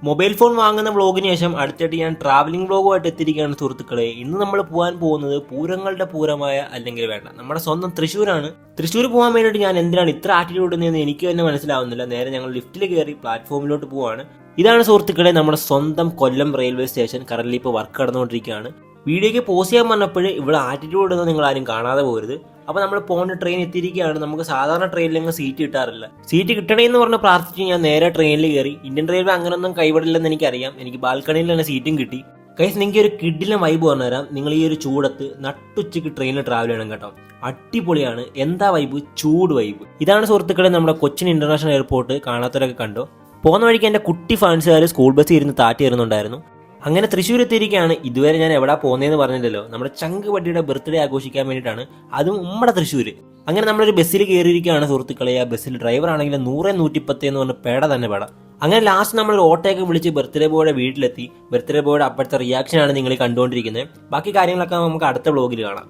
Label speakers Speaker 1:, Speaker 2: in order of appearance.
Speaker 1: Mobile phone വാങ്ങുന്ന വ്ളോഗിന് ശേഷം അടുത്തിട്ട് ഞാൻ ട്രാവലിംഗ് വ്ളോഗുമായിട്ട് എത്തിയിരിക്കുകയാണ് സുഹൃത്തുക്കളെ. ഇന്ന് നമ്മൾ പോകാൻ പോകുന്നത് പൂരങ്ങളുടെ പൂരമായ അല്ലെങ്കിൽ വേണ്ട നമ്മുടെ സ്വന്തം തൃശ്ശൂരാണ്. തൃശ്ശൂർ പോകാൻ വേണ്ടിയിട്ട് ഞാൻ എന്തിനാണ് ഇത്ര ആറ്റിറ്റ്യൂഡ് എന്ന് എനിക്ക് തന്നെ മനസ്സിലാവുന്നില്ല. നേരെ ഞങ്ങൾ ലിഫ്റ്റിൽ കയറി പ്ലാറ്റ്ഫോമിലോട്ട് പോവാണ്. ഇതാണ് സുഹൃത്തുക്കളെ നമ്മുടെ സ്വന്തം കൊല്ലം റെയിൽവേ സ്റ്റേഷൻ. കറന്റ് ഇപ്പോൾ വർക്ക് നടന്നുകൊണ്ടിരിക്കുകയാണ്. വീഡിയോയ്ക്ക് പോസ് ചെയ്യാൻ പറഞ്ഞപ്പോൾ ഇവിടെ ആറ്റിറ്റ്യൂഡ് ഒന്നും നിങ്ങൾ ആരും കാണാതെ പോകരുത്. അപ്പോൾ നമ്മൾ പോകുന്ന ട്രെയിൻ എത്തിയിരിക്കുകയാണ്. നമുക്ക് സാധാരണ ട്രെയിനിലങ്ങ് സീറ്റ് കിട്ടാറില്ല. സീറ്റ് കിട്ടണേന്ന് പറഞ്ഞ് പ്രാർത്ഥിച്ച് ഞാൻ നേരെ ട്രെയിനിൽ കയറി. ഇന്ത്യൻ റെയിൽവേ അങ്ങനൊന്നും കൈവിടില്ലെന്ന് എനിക്കറിയാം. എനിക്ക് ബാൽക്കണിയിൽ തന്നെ സീറ്റും കിട്ടി. ഗൈസ്, നിങ്ങൾക്ക് ഒരു കിഡിലെ വൈബ് പറഞ്ഞുതരാം. നിങ്ങൾ ഈ ഒരു ചൂടത്ത് നട്ടുച്ചയ്ക്ക് ട്രെയിനിൽ ട്രാവൽ ചെയ്യണം കേട്ടോ. അടിപൊളിയാണ്. എന്താ വൈബ്? ചൂട് വൈബ്. ഇതാണ് സുഹൃത്തുക്കളെ നമ്മുടെ കൊച്ചിൻ ഇന്റർനാഷണൽ എയർപോർട്ട്. കാണാത്തവരൊക്കെ കണ്ടോ. പോകുന്ന വഴിക്ക് എൻ്റെ കുട്ടി ഫാൻസുകാർ സ്കൂൾ ബസ് ഇരുന്ന് താറ്റി വരുന്നുണ്ടായിരുന്നു. അങ്ങനെ തൃശ്ശൂർ എത്തിയിരിക്കുകയാണ്. ഇതുവരെ ഞാൻ എവിടെ പോകുന്നതെന്ന് പറഞ്ഞില്ലല്ലോ. നമ്മുടെ ചങ്ക് പട്ടിയുടെ ബർത്ത്ഡേ ആഘോഷിക്കാൻ വേണ്ടിയിട്ടാണ്, അതും നമ്മുടെ തൃശ്ശൂർ. അങ്ങനെ നമ്മളൊരു ബസ്സിൽ കയറിയിരിക്കുകയാണ് സുഹൃത്തുക്കളെ. ആ ബസ്സിൽ ഡ്രൈവർ ആണെങ്കിൽ 100-110 എന്ന് പറഞ്ഞ് പേട തന്നെ പേട. അങ്ങനെ ലാസ്റ്റ് നമ്മൾ ഓട്ടോയൊക്കെ വിളിച്ച് ബർത്ത്ഡേ ബോയുടെ വീട്ടിലെത്തി. ബർത്ത്ഡേ ബോയുടെ അപ്പോഴത്തെ റിയാക്ഷനാണ് നിങ്ങൾ കണ്ടുകൊണ്ടിരിക്കുന്നത്. ബാക്കി കാര്യങ്ങളൊക്കെ നമുക്ക് അടുത്ത വ്ളോഗിൽ കാണാം.